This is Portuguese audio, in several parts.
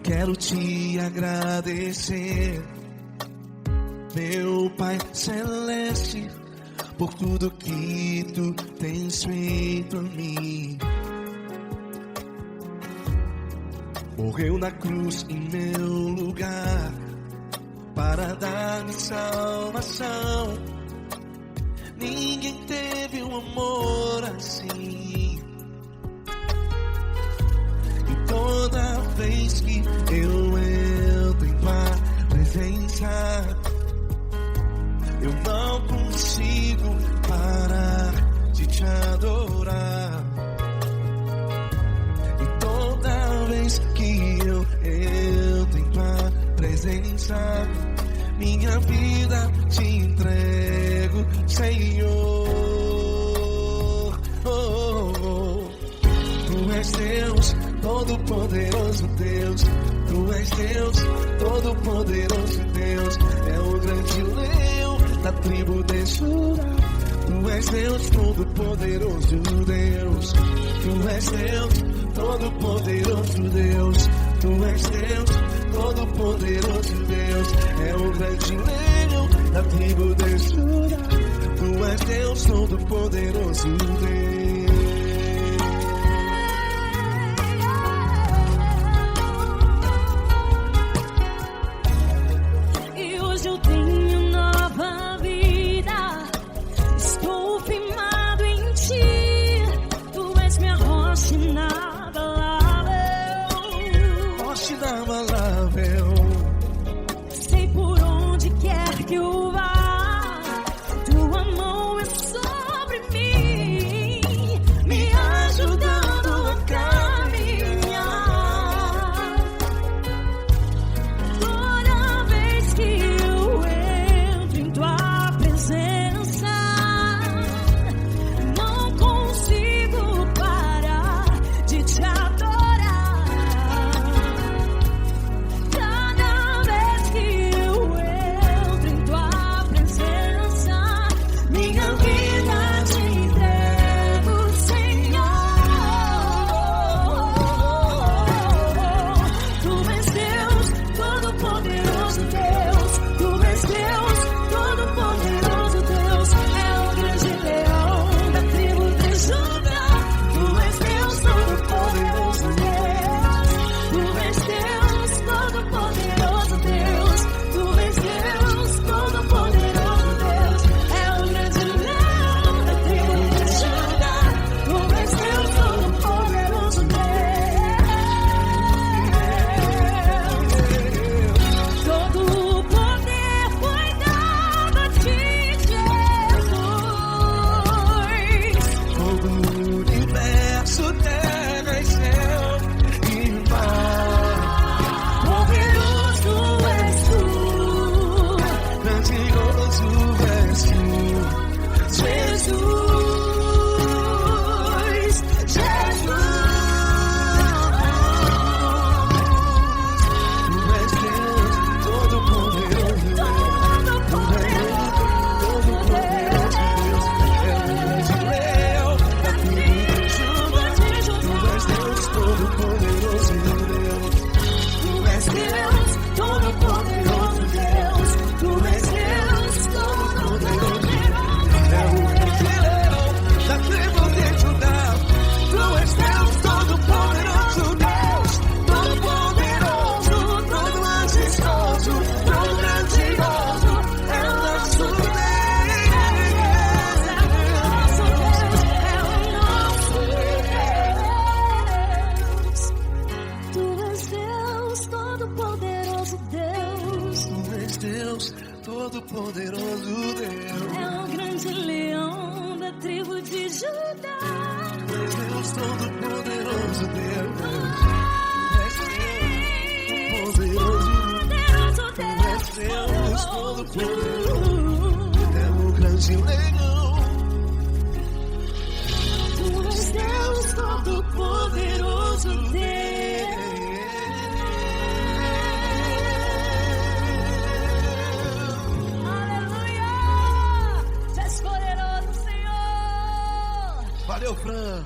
quero te agradecer, meu Pai Celeste, por tudo que tu tens feito a mim. Morreu na cruz em meu lugar para dar-me salvação. Ninguém teve um amor assim. E toda vez que eu entro em tua presença, eu não consigo parar de te adorar. E toda vez que eu entro em tua presença, minha vida te entrego, Senhor. Tu és Deus, Todo-Poderoso Deus. Tu és Deus, Todo-Poderoso Deus. É o grande leão da tribo de Judá. Tu és Deus, Todo-Poderoso Deus. Tu és Deus, Todo-Poderoso Deus. Tu és Deus, Todo-Poderoso Deus. É o grande leão da tribo de Judá. Tu és Deus, Todo-Poderoso Deus. E hoje eu tenho nova vida. Estou firmado em ti. Tu és minha rocha inabalável. Rocha inabalável. Sei por onde quer que eu vá, tua mão é sobre mim, me ajudando a caminhar. Toda vez que eu entro em tua presença, não consigo parar de te adorar. Cada vez que eu entro em tua presença, minha vida te entrego, Senhor. Tu és Deus, Todo-Poderoso Deus. Tu és Deus, Todo-Poderoso Deus. É o grande leão da tribo de Judá. Tu és Deus, Todo-Poderoso Deus. Tu és Deus, Todo-Poderoso Deus. Tu és Deus, Todo-Poderoso Deus. É o grande leão da tribo de Judá. Tu és Deus, Todo-Poderoso Deus. Todo o poder foi dado a ti, Jesus. Todo o universo, terra e céu e mar. Poderoso és tu, Grandioso és tu, Jesus. Tu és Deus, Todo-Poderoso Deus. Todo-Poderoso Deus. É o grande leão da tribo de Judá. Tu és Deus, Todo-Poderoso Deus. Tu és Deus, Todo-Poderoso Deus. Tu és Deus, Todo-Poderoso Deus. É o grande leão da tribo de Judá. Tu és Deus, Todo-Poderoso Deus. Todo-Poderoso, todo majestoso, todo grandioso. É o nosso Deus. Tu és Deus, Todo-Poderoso Deus. Tu és Deus, Todo-Poderoso Deus. É o grande leão da tribo de Judá. Tu és Deus, Todo-Poderoso Deus. Tu és Deus, Poderoso Tu és Deus, Todo-Poderoso. É o grande leão. Tu és Deus, Todo-Poderoso Deus. Aleluia! Tu és poderoso, Senhor. Valeu, Fran.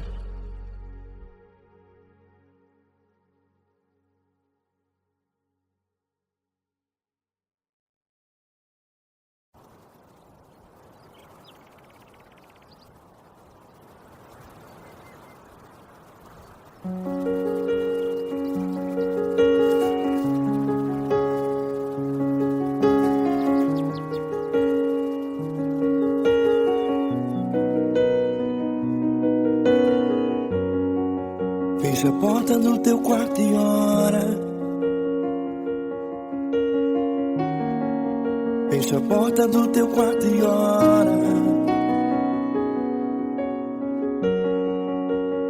porta do teu quarto e ora. Fecha a porta do teu quarto e ora.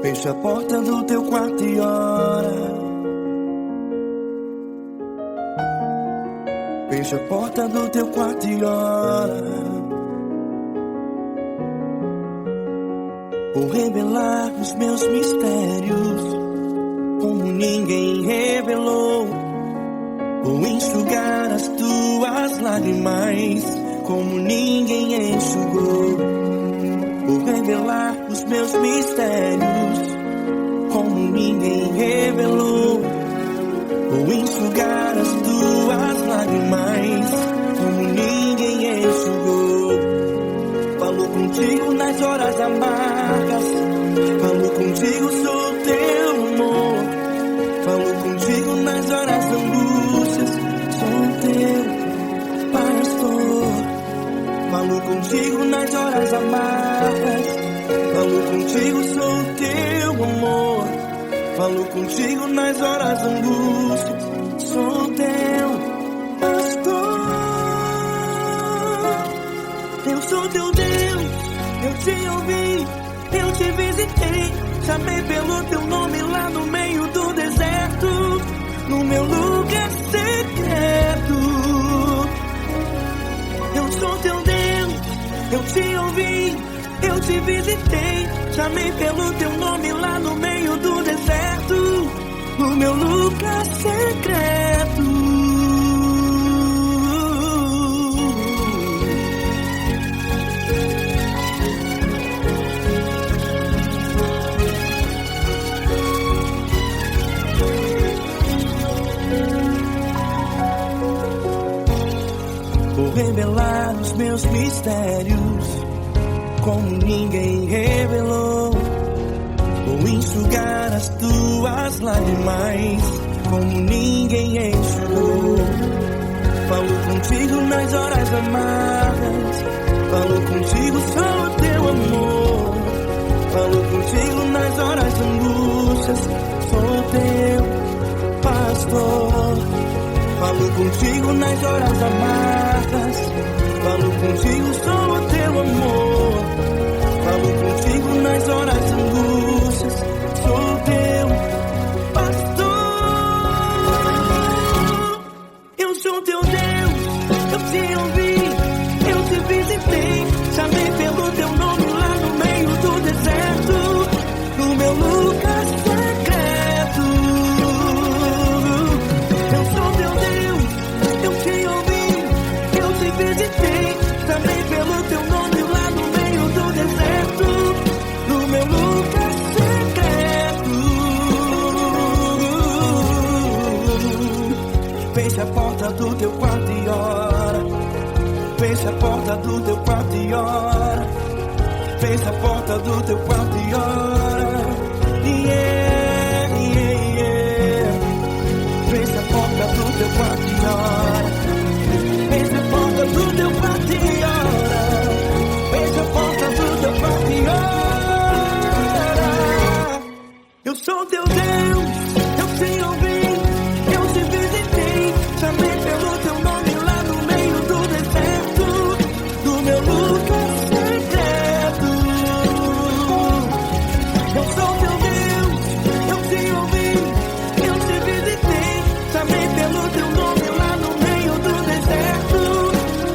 Fecha a porta do teu quarto e ora. Fecha a porta do teu quarto e ora. Vou revelar os meus mistérios como ninguém revelou. Vou enxugar as tuas lágrimas como ninguém enxugou. Vou revelar os meus mistérios como ninguém revelou. Vou enxugar as tuas lágrimas como ninguém enxugou. Falo contigo nas horas amargas, falo contigo, sou teu amor. Falo contigo nas horas da angústias, sou teu pastor. Falo contigo nas horas amargas, falo contigo, sou teu amor. Falo contigo nas horas da angústia, sou teu pastor. Eu sou teu Deus, eu te ouvi, eu te visitei. Chamei pelo teu nome lá no meio do deserto, no meu lugar secreto. Eu sou teu Deus, eu te ouvi, eu te visitei. Chamei pelo teu nome lá no meio do deserto, no meu lugar secreto. Vou revelar os meus mistérios como ninguém revelou. Vou enxugar as tuas lágrimas como ninguém enxugou. Falo contigo nas horas amargas, falo contigo, sou teu amor. Falo contigo nas horas de angústias, sou teu pastor. Falo contigo nas horas amargas, falo contigo, sou teu amor. Falo contigo nas horas de angústias, sou teu pastor. Eu sou teu Deus, eu te ouvi, eu te visitei. Chamei pelo teu nome lá no meio do deserto, no meu lugar secreto. Eu sou teu Deus, eu te ouvi, eu te visitei. Chamei pelo teu nome lá no meio do deserto, no meu lugar secreto. Fecha a porta do teu quarto e ora. Fecha a porta do teu quarto e ora. Fecha a porta do teu quarto e ora. Yeah, yeah, yeah. Fecha a porta do teu quarto e ora. Fecha a porta do teu quarto e ora. Fecha a porta do teu quarto e ora. Eu sou teu Deus, eu te ouvi, eu te visitei. Chamei pelo teu nome lá no meio do deserto, do meu lugar secreto. Eu sou teu Deus, eu te ouvi, eu te visitei. Chamei pelo teu nome lá no meio do deserto,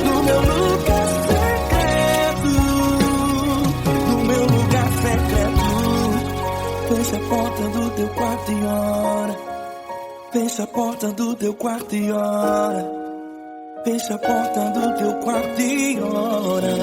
do meu lugar secreto, do meu lugar secreto. Fecha a porta do teu quarto e ora. Fecha a porta do teu quarto e ora. Fecha a porta do teu quarto e ora.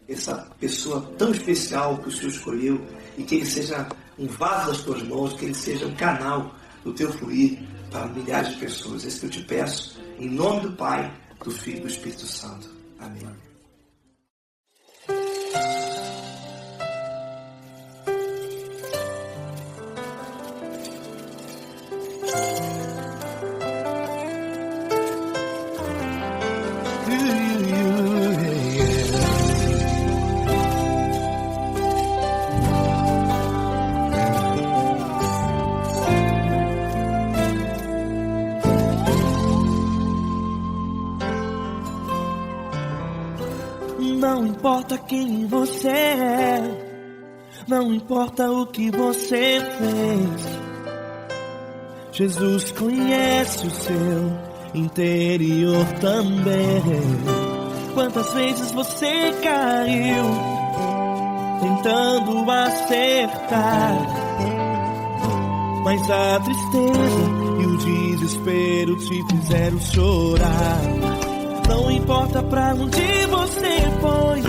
Essa pessoa tão especial que o Senhor escolheu e que ele seja um vaso das tuas mãos, que ele seja um canal do teu fluir para milhares de pessoas. É isso que eu te peço, em nome do Pai, do Filho e do Espírito Santo. Amém. Não importa quem você é, não importa o que você fez, Jesus conhece o seu interior também. Quantas vezes você caiu tentando acertar, mas a tristeza e o desespero te fizeram chorar. Não importa pra onde você foi,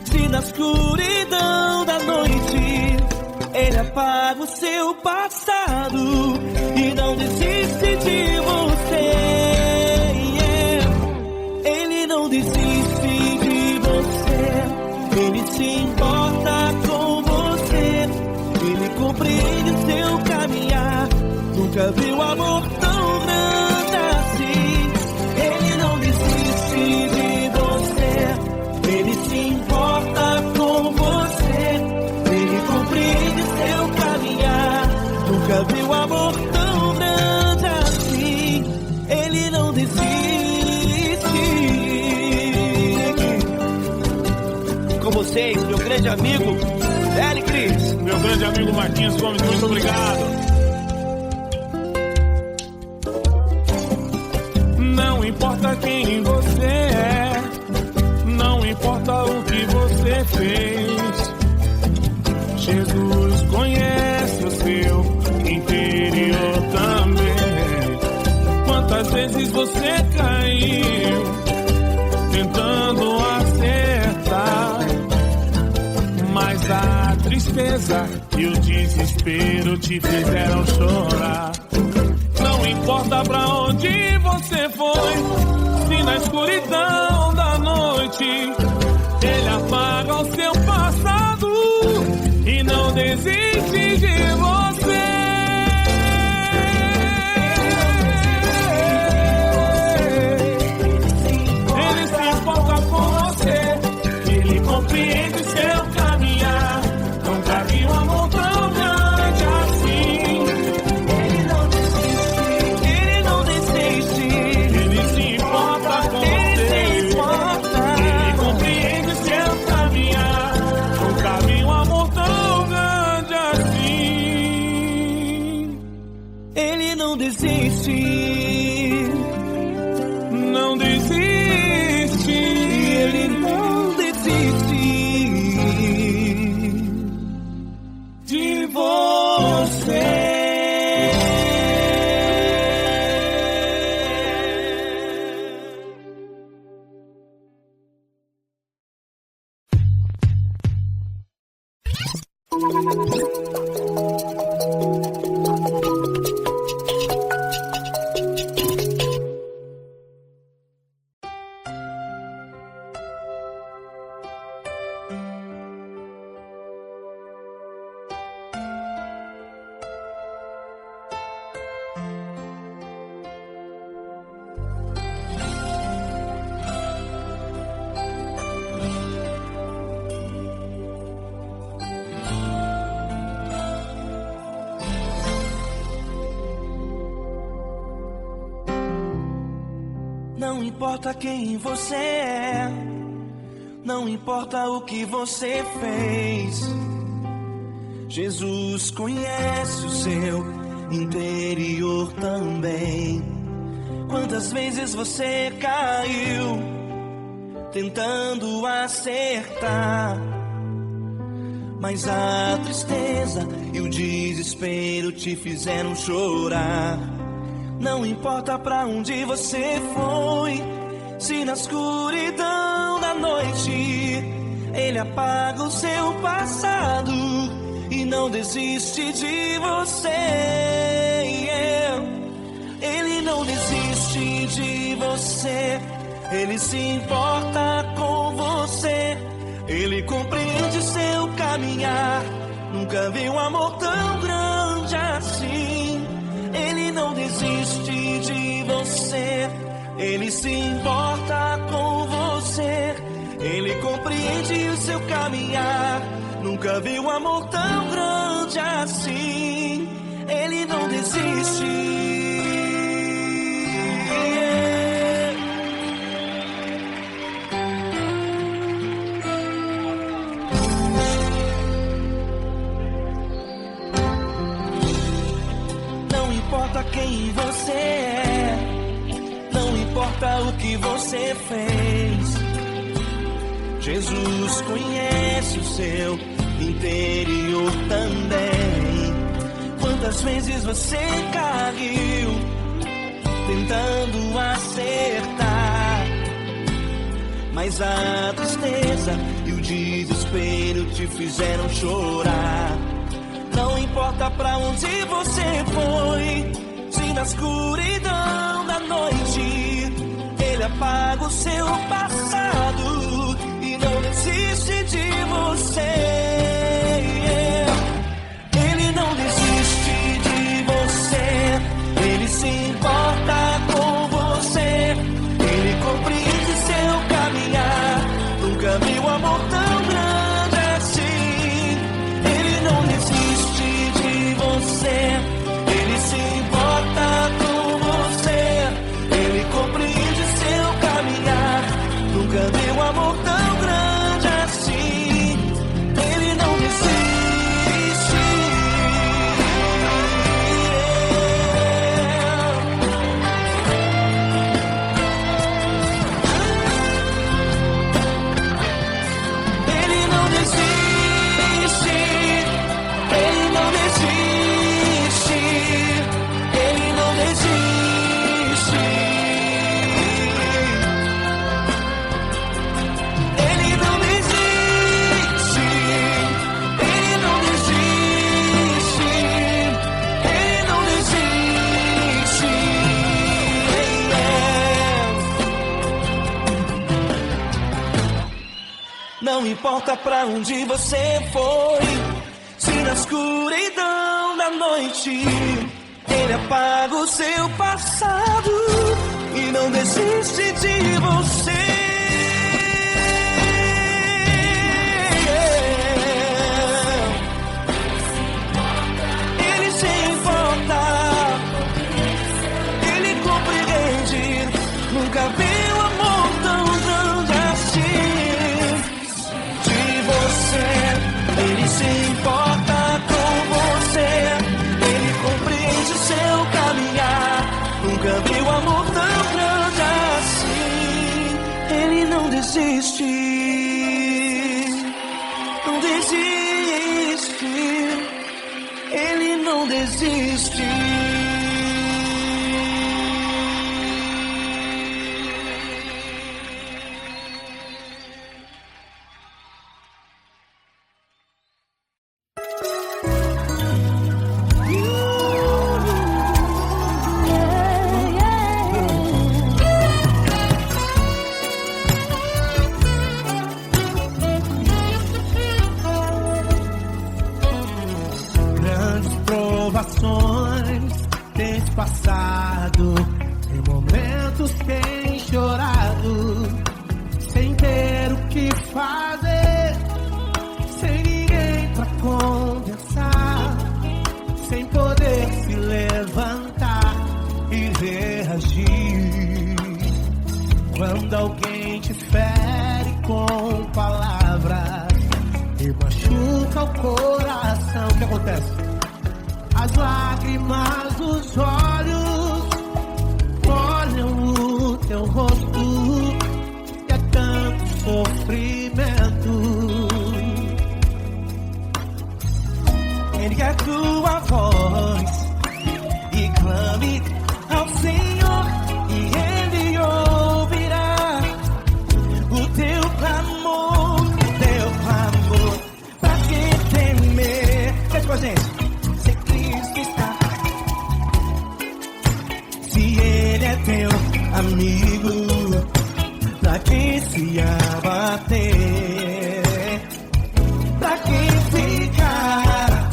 se na escuridão da noite Ele apaga o seu passado e não desiste de você. Ele não desiste de você, Ele se importa com você, Ele compreende o seu caminhar. Nunca viu amor tão grande assim. Ele não desiste de você, Ele se importa com você, Ele compreende seu caminhar. Nunca viu amor tão grande assim. Ele não desiste. Com vocês, meu grande amigo L. Cris, meu grande amigo Marquinhos Gomes, muito obrigado. Não importa quem você é, não importa o que você fez, Jesus conhece o seu interior também. Quantas vezes você caiu tentando acertar, mas a tristeza e o desespero te fizeram chorar. Não importa pra onde você foi, se na escuridão da noite Ele apaga o seu passado e não desiste de você. Ele se importa com você, Ele compreende seu caminhar. Nunca vi um amor tão grande assim. Não desiste, não desiste, Ele não desiste de você. Não importa quem você é, não importa o que você fez, Jesus conhece o seu interior também. Quantas vezes você caiu tentando acertar, mas a tristeza e o desespero te fizeram chorar. Não importa pra onde você foi, se na escuridão da noite Ele apaga o seu passado e não desiste de você. Ele não desiste de você. Ele se importa com você. Ele compreende seu caminhar. Nunca vi um amor tão grande assim. Ele não desiste de você. Ele se importa com você. Ele compreende o seu caminhar. Nunca vi um amor tão grande assim. Ele não desiste. Não importa quem você é, não importa o que você fez, Jesus conhece o seu interior também. Quantas vezes você caiu tentando acertar, mas a tristeza e o desespero te fizeram chorar. Não importa pra onde você foi, se na escuridão da noite Ele apaga o seu passado e não desiste de você. Ele não desiste de você. Ele se importa com você. Ele compreende seu caminhar. Nunca vi um amor tão grande assim. Ele não desiste de você. Ele se importa com você. Ele compreende seu caminhar. Nunca vi um amor tão grande assim. Ele não desiste. Ele não desiste. Ele não desiste. Ele não desiste. Ele não desiste. Ele não desiste. Ele não desiste. Não importa pra onde você foi, se na escuridão da noite Ele apaga o seu passado e não desiste de você. Ele se importa, Ele compreende. Nunca vi um amor tão grande assim de você. Ele se importa com você. Ele compreende seu caminhar. Nunca vi um amor tão grande assim. Ele não desiste. Não desiste. Ele não desiste. Grandes provações tens passado, em momentos tens chorado, sem ter o que fazer, sem ninguém pra conversar, sem poder se levantar e reagir. Quando alguém te fere com palavras e machuca o coração, o que acontece? As lágrimas dos olhos molham o teu rosto e é tanto sofrimento. Ergue a tua voz e clame ao Senhor e Ele ouvirá o teu clamor. Pra que temer? Se ele é teu amigo, pra que se abater? Pra que ficar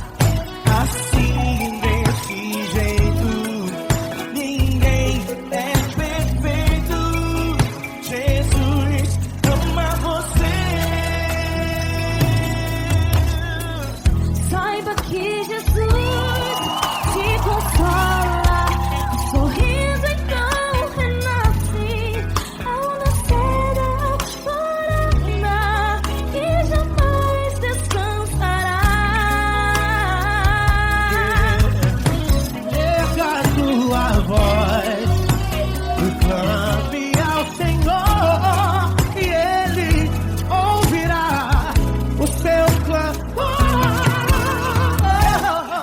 assim desse jeito? Ninguém é perfeito. Jesus ama você. Saiba que Jesus te consola, o sorriso então renasce ao nascer da aurora que jamais descansará. Erga a tua voz, clame ao Senhor e Ele ouvirá o seu clamor.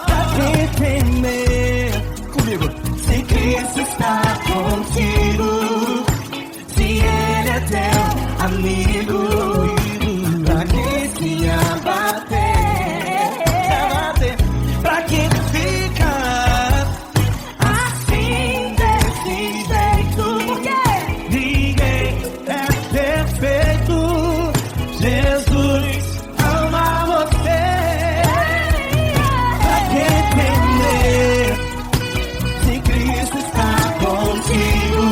Pra que temer? Comigo. Se Cristo está contigo, se Ele é teu amigo, pra que se abater? Pra que ficar assim desse jeito? Porque ninguém é perfeito. Jesus ama você. Pra que temer? Se Cristo está contigo,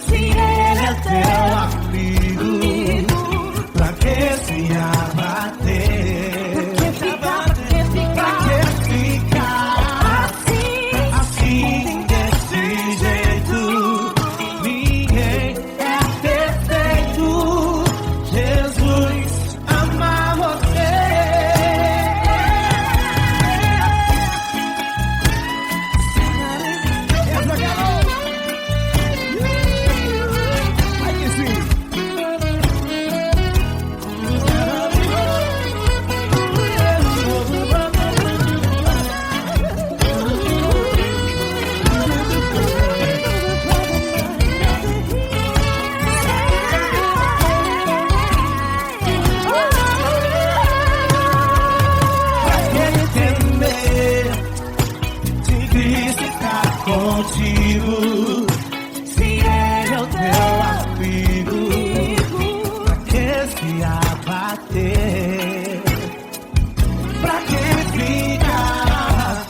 se Ele é teu amigo, pra que se abater? Pra que ficar assim desse jeito? Ninguém é perfeito. Jesus ama você. Aí que sim. Pra que temer? Se Cristo está contigo, se Ele é o teu amigo, pra que se abater? Pra que ficar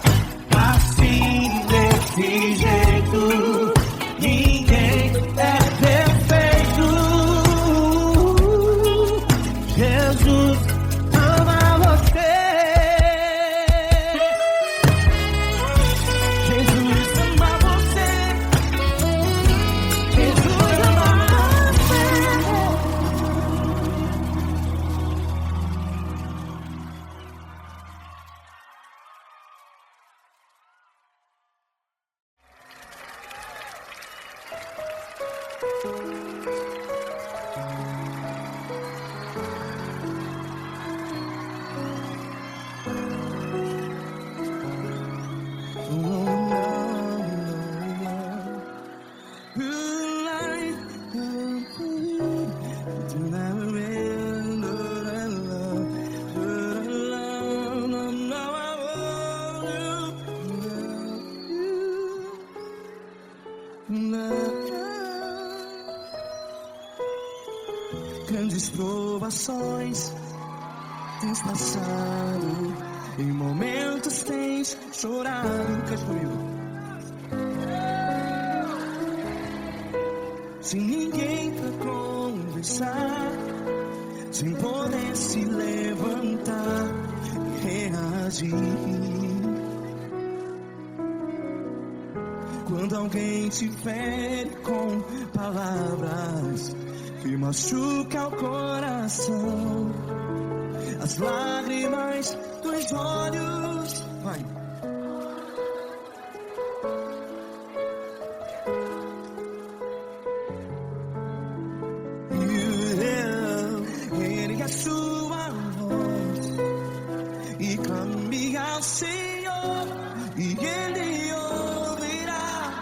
assim desse jeito? Ninguém é perfeito. Jesus ama você. Jesus ama você. Jesus ama você. Grandes provações tens passado, em momentos tens chorado. Cante comigo. Sem ninguém pra conversar, sem poder se levantar e reagir. Quando alguém te fere com palavras que machuca o coração, as lágrimas dos olhos, vai. Ergue a sua voz e clame ao Senhor, e Ele ouvirá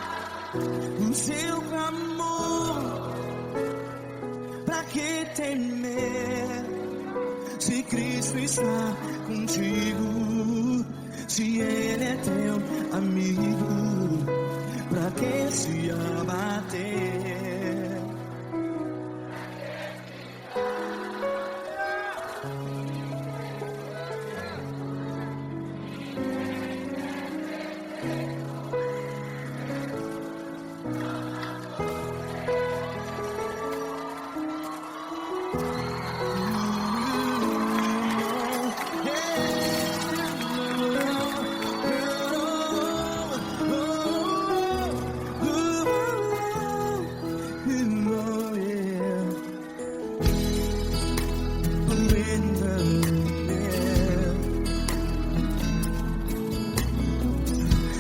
o seu clamor. Pra que temer? Se Cristo está contigo, se Ele é teu amigo, pra pra que se abater?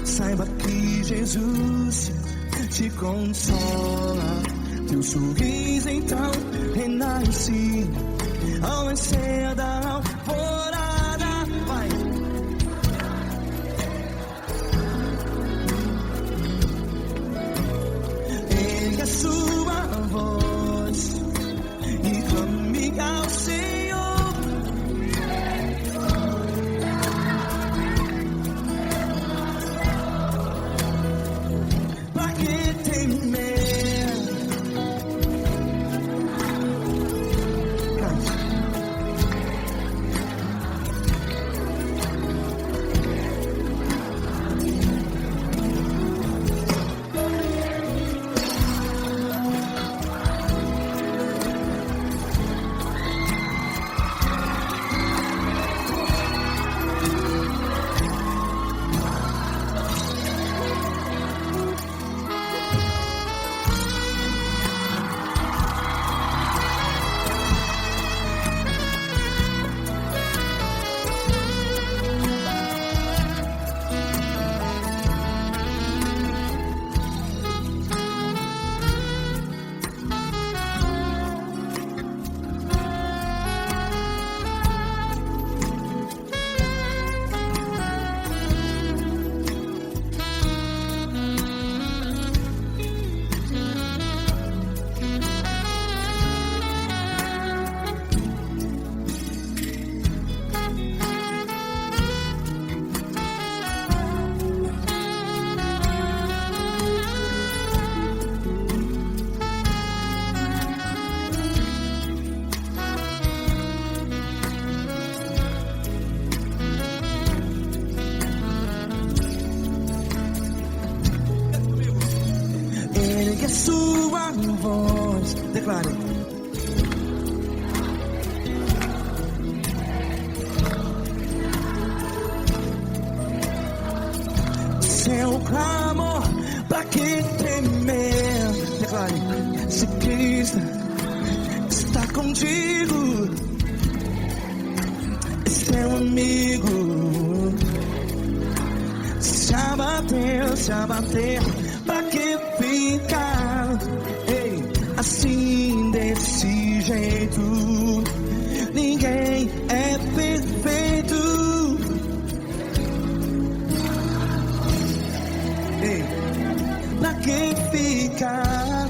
Saiba que Jesus te consola. Teu sorriso então renasce ao nascer da alvorada. Vai. Erga sua voz e clame ao Senhor. Pra que temer? Ergue a sua voz, declare. Seu clamor, pra que temer? Declare. Se Cristo está contigo, é seu amigo. Se abater, pra que ficar assim desse jeito? Ninguém é perfeito. Pra que ficar?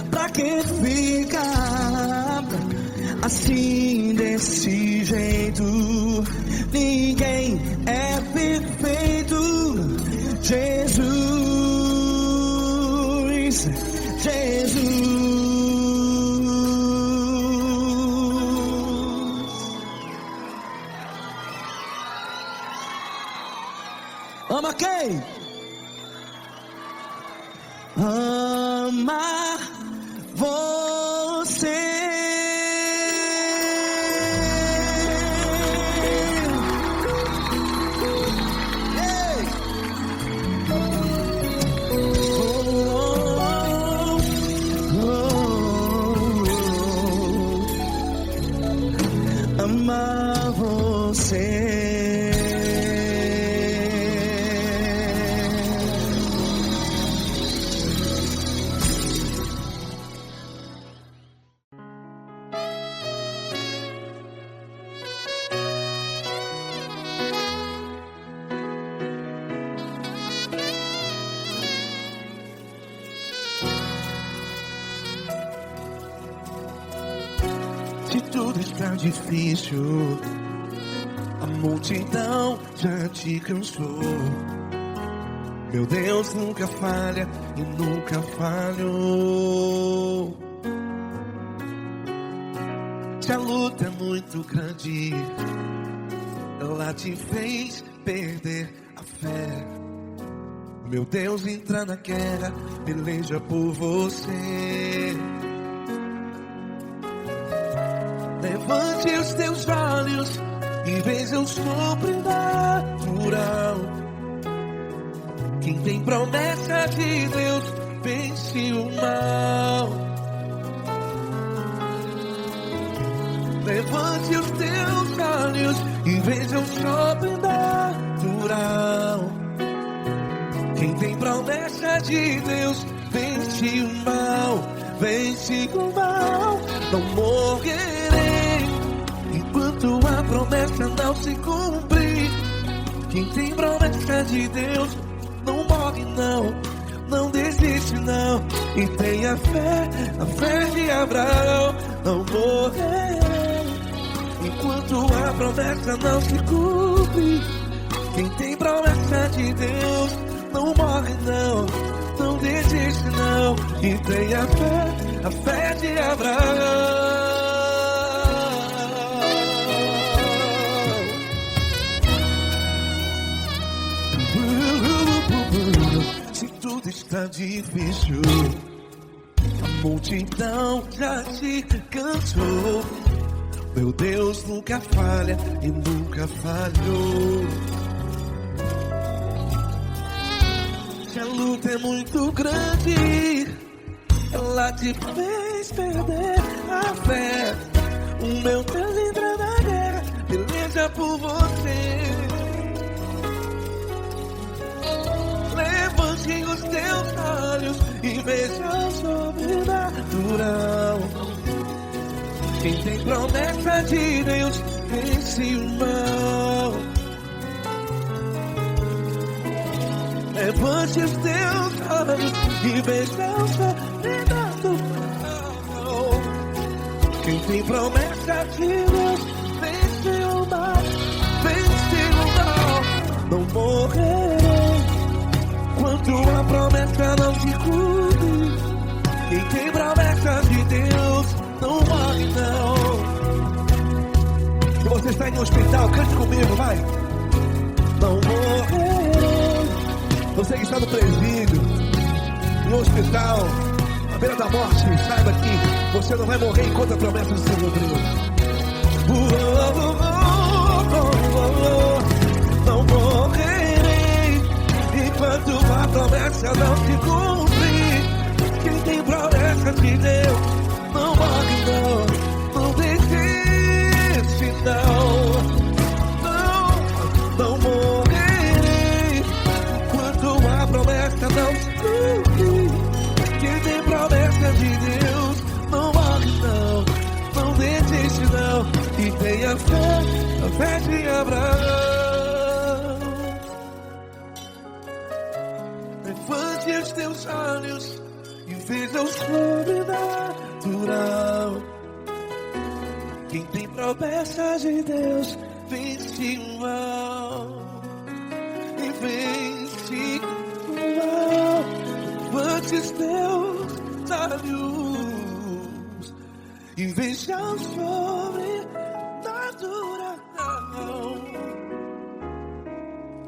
Pra que ficar assim desse jeito? Ninguém é perfeito. Jesus, Jesus. Ama quem? Ama você. Ama você. Se tudo está difícil, a multidão já te cansou. Meu Deus nunca falha e nunca falhou. Se a luta é muito grande, ela te fez perder a fé. Meu Deus entra na guerra, peleja por você. Levante os teus olhos e veja o sobrenatural. Quem tem promessa de Deus vence o mal. Levante os teus olhos e veja o sobrenatural. Quem tem promessa de Deus vence o mal, vence o mal. Não morrerei enquanto a promessa não se cumprir. Quem tem promessa de Deus não morre não, não desiste não. E tenha fé, a fé de Abraão. Não morrerei enquanto a promessa não se cumpre. Quem tem promessa de Deus não morre não, não desiste não. E tenha fé, a fé de Abraão. Se tudo está difícil, a multidão já te cansou. Meu Deus nunca falha e nunca falhou. Se a luta é muito grande, ela te fez perder a fé. O meu Deus entra na guerra, peleja por você. Levante os teus olhos e veja o sobrenatural. Quem tem promessa de Deus vence o mal. Levante os teus olhos e veja o sobrenatural. Quem tem promessa de Deus vence o mal, vence o mal. Não morrerei enquanto a promessa não se cumpre. Quem tem promessa de Deus não morre não. Se você está em um hospital, cante comigo, vai. Não morrerei. Você que está no presídio, no hospital, à beira da morte, saiba que você não vai morrer enquanto a promessa se cumprir. Não morrerei enquanto a promessa não se cumprir. Quem tem promessa de Deus não morre não, não desiste não. Não morrerei enquanto a promessa não se cumprir. Quem tem promessa de Deus não morre não, não desiste não. E tenha fé, a fé de Abraão. Levante os teus olhos e veja o sobrenatural. Quem tem promessa de Deus vence o mal, e vence o mal. Levante os teus olhos e veja o sobrenatural.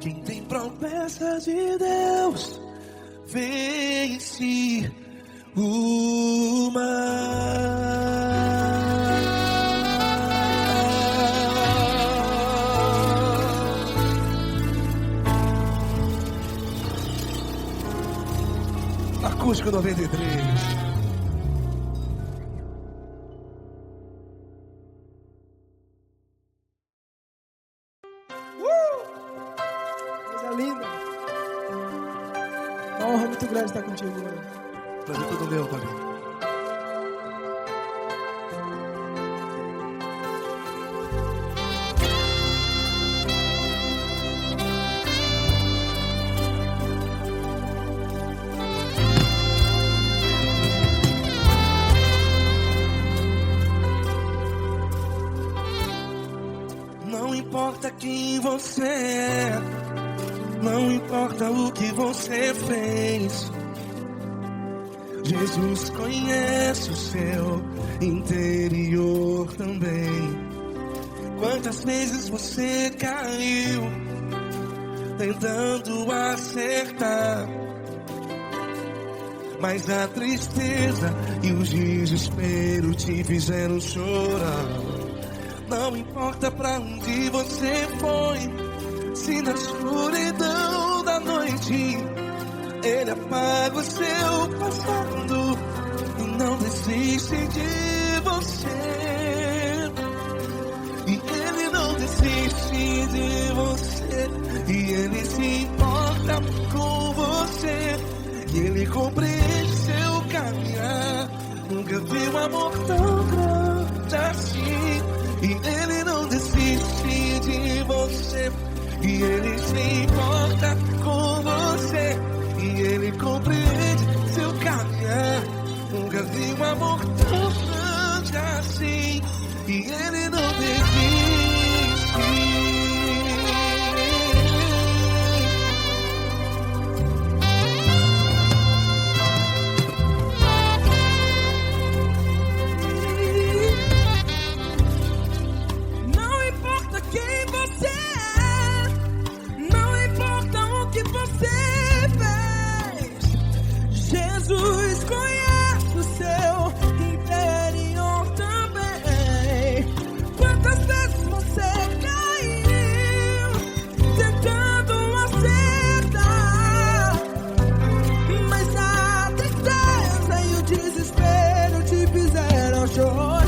Quem tem promessa de Deus vence o mal. Acústico 93. Coisa linda. Uma honra muito grande estar contigo, Lula. Prazer todo meu, Fabinho. importa quem você é, não importa o que você fez, Jesus conhece o seu interior também. Quantas vezes você caiu tentando acertar, mas a tristeza e o desespero te fizeram chorar. Não importa pra onde você foi, se na escuridão da noite Ele apaga o seu passado e não desiste de você. E Ele não desiste de você, e Ele se importa com você, e Ele compreende seu caminhar. Nunca vi um amor tão grande assim. E Ele não desiste de você, e Ele se importa com você, e Ele compreende seu caminhar. Nunca vi um amor tão grande assim. E Ele não desiste. Jesus conhece o seu interior também. Quantas vezes você caiu tentando acertar, mas a tristeza e o desespero te fizeram chorar.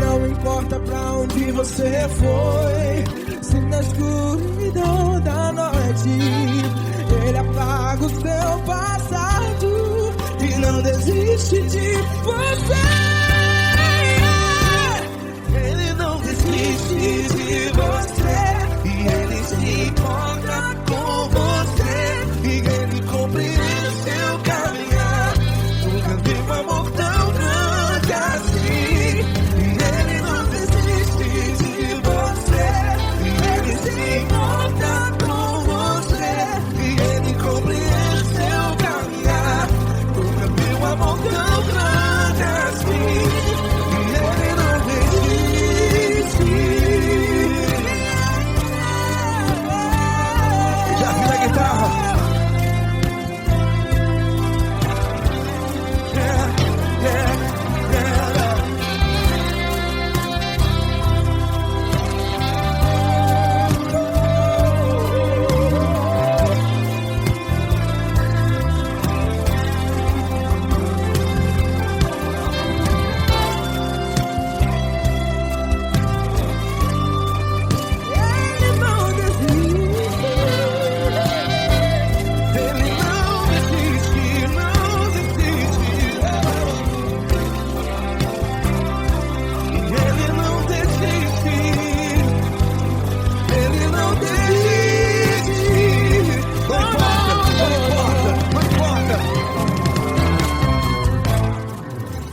Não importa pra onde você foi, se na escuridão da noite Ele apaga o seu passado e não desiste de você. Ele não desiste de você, e Ele se importa com você, e Ele compreende seu caminhar. Nunca vi um amor tão grande assim. E Ele não desiste de você, e Ele se importa com você, e Ele compreende seu caminhar. Nunca vi um amor tão grande assim. E Ele não desiste. Já vi a guitarra.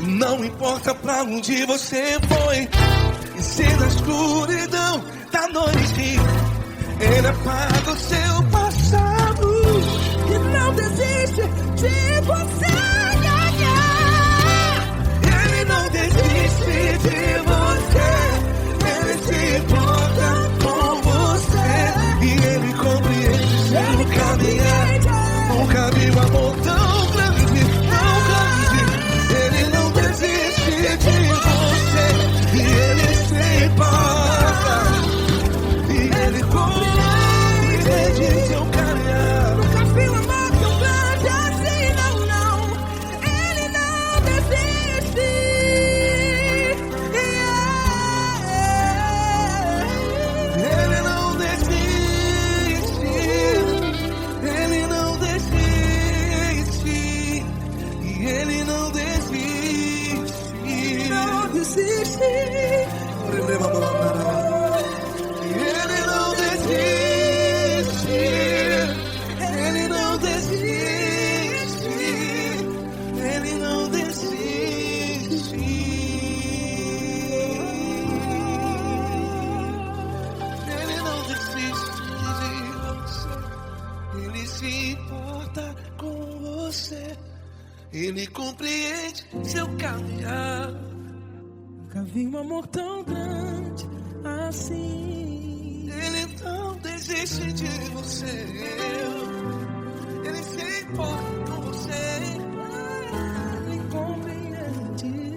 Não importa pra onde você foi, e se na escuridão da noite Ele apaga o seu passado E não desiste de você. Ele não desiste de você, Ele se importa com você, e Ele compreende seu caminhar. Nunca vi um amor tão grande, tão grande. Ele não desiste de você, e Ele se importa, e Ele compreende seu caminhar. Nunca vi um amor tão grande assim, não, não. Ele não desiste. Ele não desiste, Ele não desiste, e Ele não desiste. Não desiste. Ele não desiste, Ele não desiste, Ele não desiste. Ele compreende seu caminhar. Nunca vi um amor tão grande assim. Ele não desiste de você. Ele se importa com você. Ele compreende.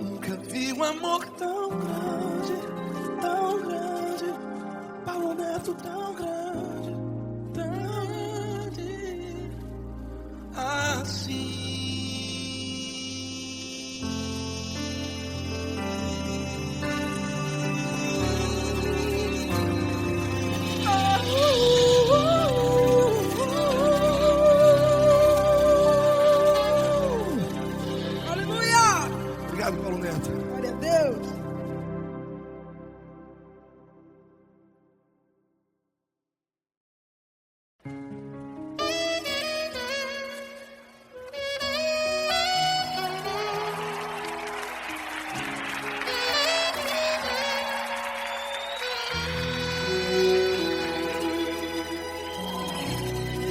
Nunca vi um amor tão grande, tão grande. Paulo Neto tão grande, assim. Aleluia! Obrigado, Paulo Neto. Glória a Deus.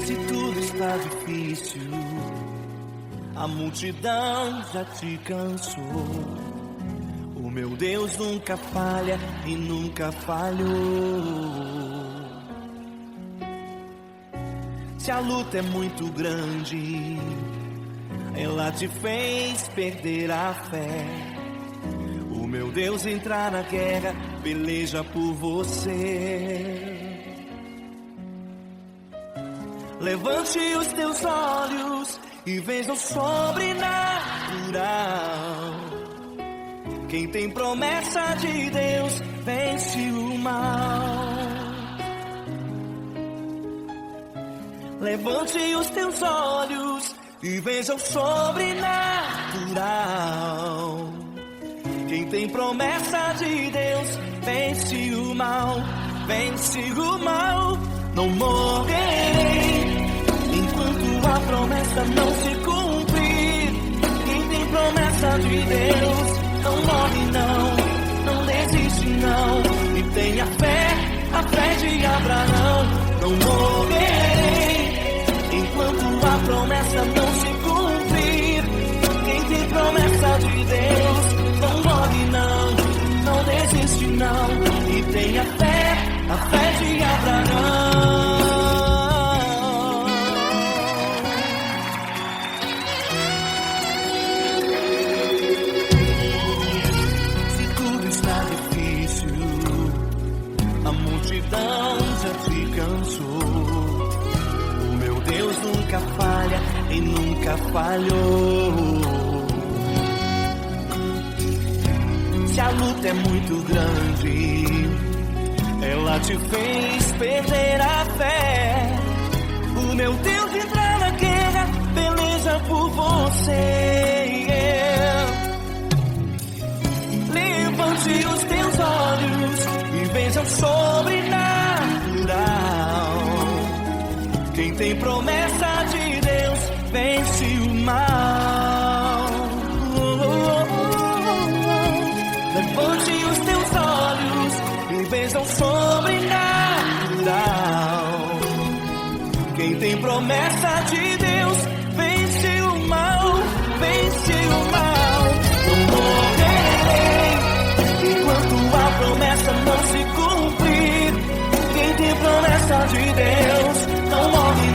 Se tudo está difícil, a multidão já te cansou. O meu Deus nunca falha e nunca falhou. Se a luta é muito grande, ela te fez perder a fé. O meu Deus entrar na guerra, peleja por você. Levante os teus olhos e veja o sobrenatural. Quem tem promessa de Deus vence o mal. Levante os teus olhos e veja o sobrenatural. Quem tem promessa de Deus vence o mal, vence o mal. Não morrerei enquanto a promessa não se cumprir. Quem tem promessa de Deus não morre não desiste não. E tenha fé, a fé de Abraão. Não morrerei enquanto a promessa não se cumprir. Quem tem promessa de Deus não morre não desiste não. E tenha fé, a fé de Abraão. Se tudo está difícil, a multidão já te cansou. O meu Deus nunca falha e nunca falhou. Se a luta é muito grande, ela te fez perder a fé. O meu Deus entrar na guerra, peleja por você. Levante os teus olhos e veja o sobrenatural. Quem tem promessa de Deus vence o mal. Levante os teus olhos e veja o sobrenatural. Quem tem promessa de Deus vence o mal, vence o mal. Não morrerei enquanto a promessa não se cumprir. Quem tem promessa de Deus não morre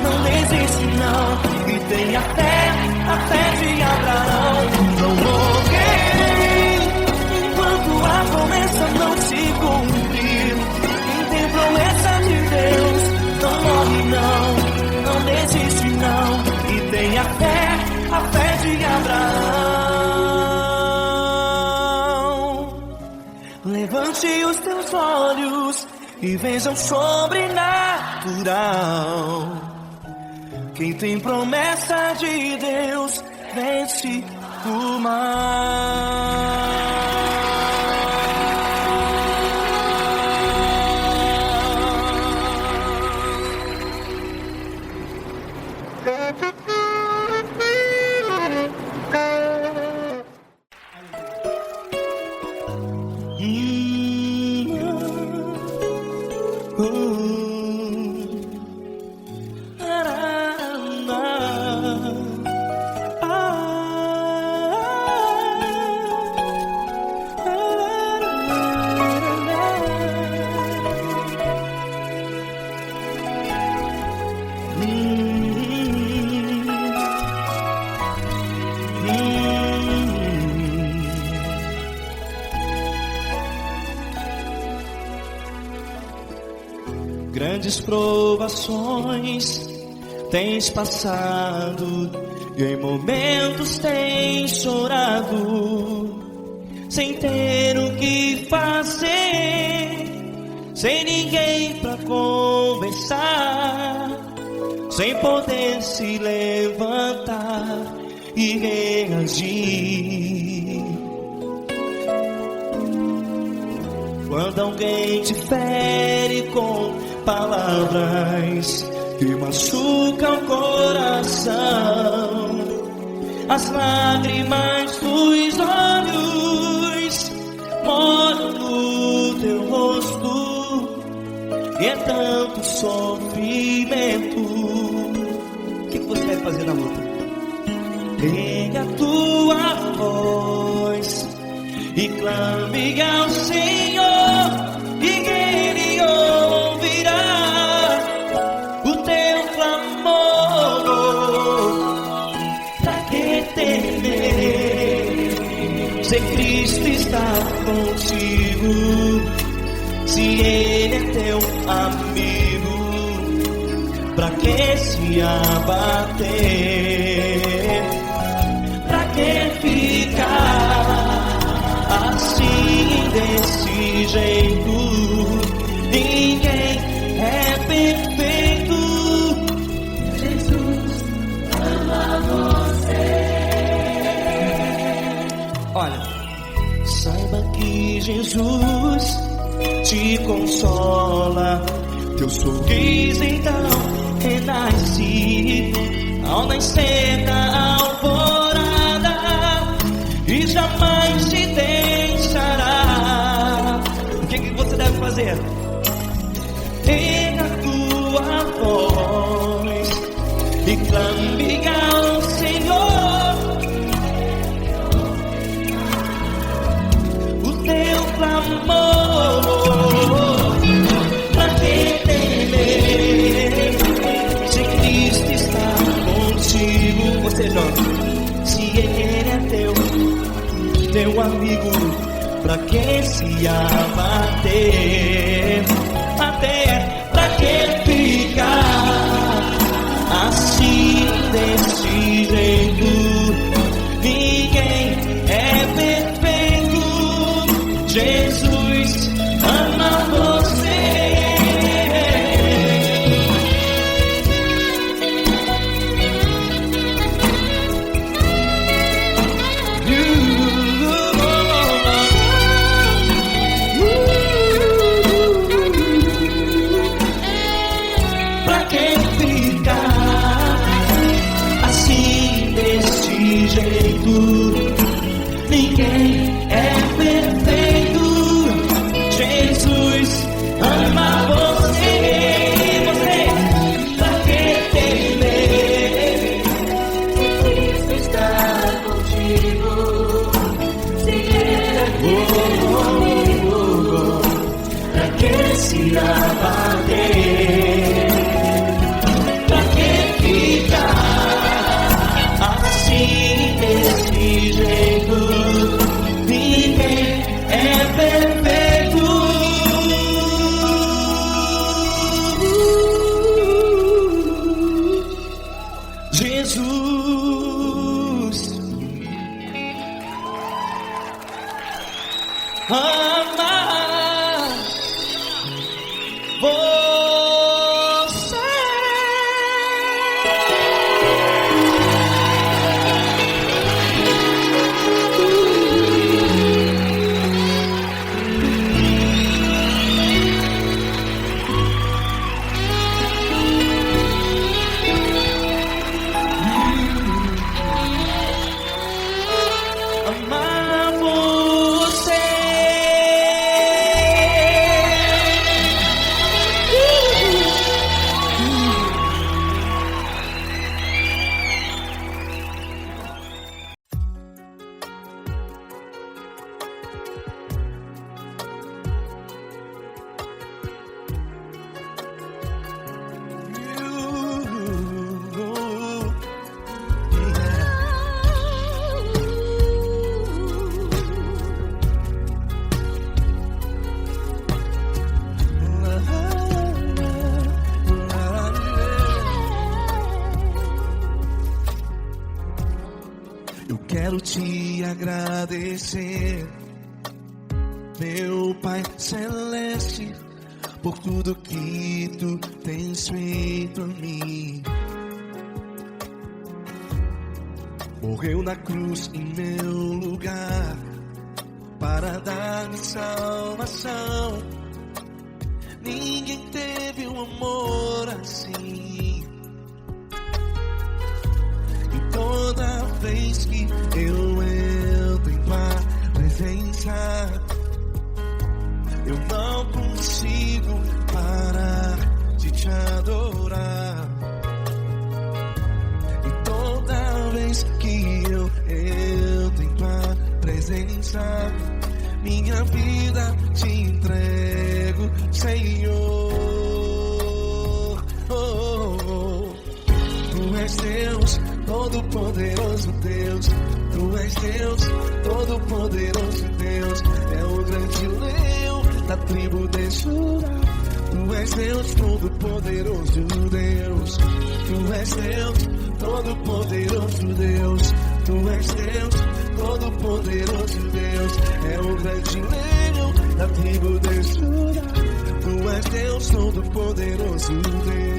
não desiste não. E tenha fé, a fé de Abraão. Não morrerei enquanto a promessa não se cumprir. Quem tem promessa de Deus não morre não desiste não. E tenha fé, a fé de Abraão. Levante os teus olhos e veja o sobrenatural. Quem tem promessa de Deus vence o mal. grandes provações tens passado e em momentos tens chorado, sem ter o que fazer, sem ninguém pra conversar, sem poder se levantar e reagir. Quando alguém te fere com palavras que machucam o coração, as lágrimas dos olhos molham no teu rosto, e é tanto sofrimento. O que você deve fazer na luta? Erga a tua voz e clame ao Senhor, e Ele ouvirá o teu clamor. Pra que temer, se Cristo está contigo, se Ele é teu amigo? Pra que se abater? Pra que ficar assim desse jeito? Ninguém é perfeito. Jesus ama você. Olha, saiba que Jesus te consola, teu sorriso então renasce ao nascer da alvorada, e jamais te deixará. O que você deve fazer? Erga a tua voz e clame ao Senhor, o teu clamor. Pra que temer, se Cristo está contigo? Você joga. Se Ele é teu amigo, pra que se abater? Até pra que ficar assim desse jeito? Ninguém é perfeito. Jesus ama você. Ninguém é perfeito. Jesus ama você. Você, pra que temer? Cristo está contigo. Se Ele é comigo, pra que se abater? Pra que ficar assim desse jeito? Ninguém é perfeito. Jesus ama você. Amar você. Eu quero te agradecer, meu Pai Celeste, por tudo que tu tens feito a mim. Morreu na cruz em meu lugar para dar-me salvação. Ninguém teve um amor assim. E toda vez que eu entro em tua presença, eu não consigo parar de te adorar. E toda vez que eu entro em tua presença, minha vida te entrego, Senhor. Tu és Deus, todo-poderoso Deus. Tu és Deus, todo-poderoso Deus. É o grande leão da tribo de Judá. Tu és Deus, todo-poderoso Deus. Tu és Deus, todo-poderoso Deus. Tu és Deus, todo-poderoso Deus. É o grande leão da tribo de Judá. Tu és Deus, todo-poderoso Deus.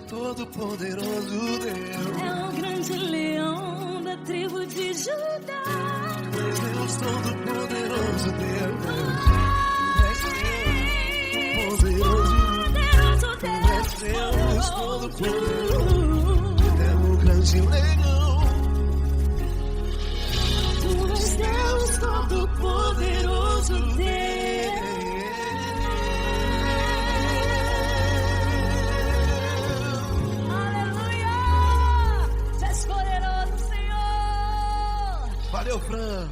Todo-poderoso Deus. É o grande leão da tribo de Judá. Tu és Deus, todo-poderoso Deus. Tu és Deus, todo-poderoso. É o grande leão. Tu és Deus, todo-poderoso Deus. Valeu, Fran.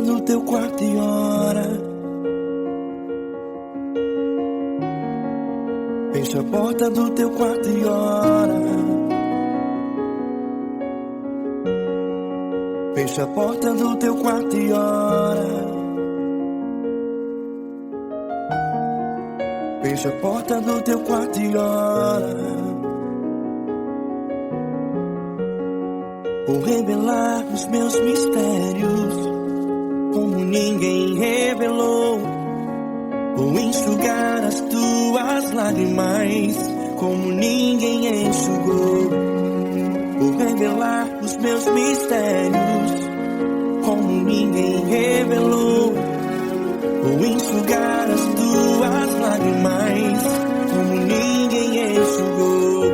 do teu quarto e ora. Fecha a porta do teu quarto e ora. Fecha a porta do teu quarto e ora. Fecha a porta do teu quarto e ora. Vou revelar os meus mistérios como ninguém revelou. Vou enxugar as tuas lágrimas como ninguém enxugou. Vou revelar os meus mistérios como ninguém revelou. Vou enxugar as tuas lágrimas como ninguém enxugou.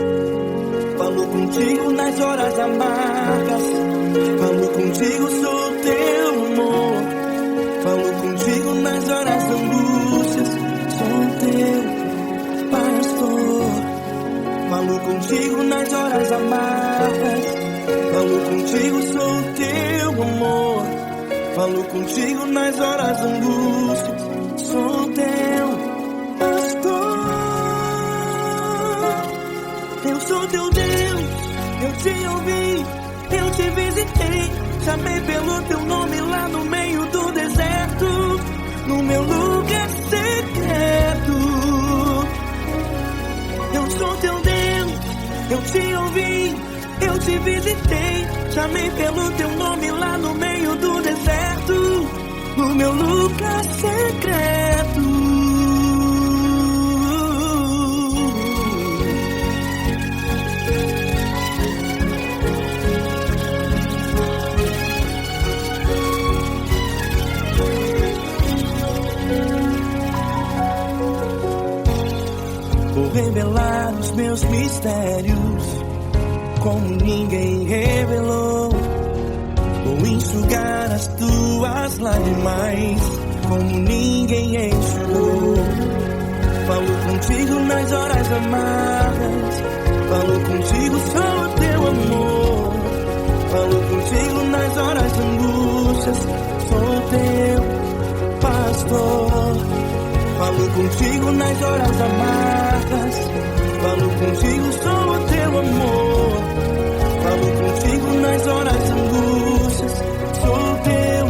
Falo contigo nas horas amargas, falo contigo, sou teu amor. Falo contigo nas horas da angústias, sou teu pastor. Falo contigo nas horas amargas, falo contigo, sou teu amor. Falo contigo nas horas da angústias, sou teu pastor. Eu sou teu Deus, eu te ouvi, eu te visitei. Chamei pelo teu nome lá no meio do deserto, no meu lugar secreto. Eu sou teu Deus, eu te ouvi, eu te visitei. Chamei pelo teu nome lá no meio do deserto, no meu lugar secreto. Vou revelar os meus mistérios como ninguém revelou. Vou enxugar as tuas lágrimas como ninguém enxugou. Falo contigo nas horas amargas, falo contigo, sou teu amor. Falo contigo nas horas de angústias, sou teu pastor. Falo contigo nas horas amargas, falo contigo, sou teu amor. Falo contigo nas horas de angústias, sou teu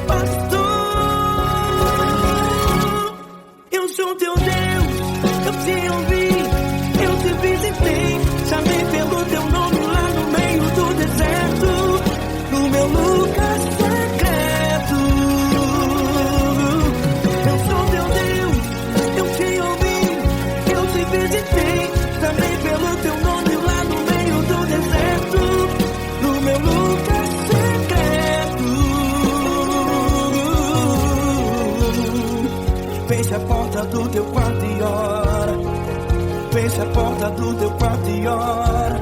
pastor. Eu sou teu Deus, eu te ouvi, eu te visitei. Chamei pelo teu nome lá no meio do deserto, no meu lugar secreto. Eu sou teu Deus, eu te ouvi, eu te visitei. Chamei pelo teu nome lá no meio do deserto, no meu lugar secreto. Fecha a porta do teu quarto e ora. Fecha a porta do teu quarto e ora.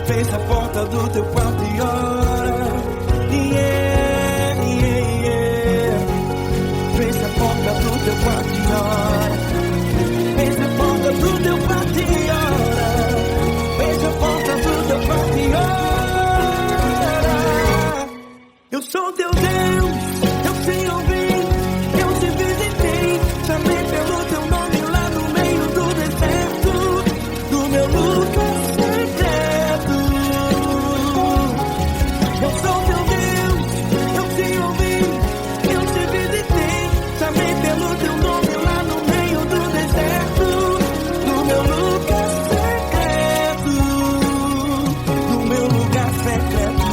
Fecha a porta do teu quarto e ora. Yeah, yeah, yeah. Fecha a porta do teu quarto e ora. Fecha a porta do teu quarto e ora. Fecha a porta do teu quarto e ora. Eu sou teu Deus, eu te ouvi, eu te visitei. Chamei pelo teu nome lá no meio do deserto, no meu lugar secreto. Eu sou teu Deus, eu te ouvi, eu te visitei. Chamei pelo teu nome lá no meio do deserto, no meu lugar secreto, no meu lugar secreto.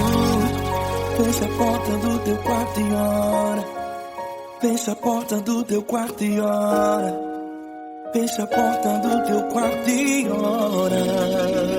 Fecha a porta do teu quarto e ora. Fecha a porta do teu quarto e ora. Fecha a porta do teu quarto e ora.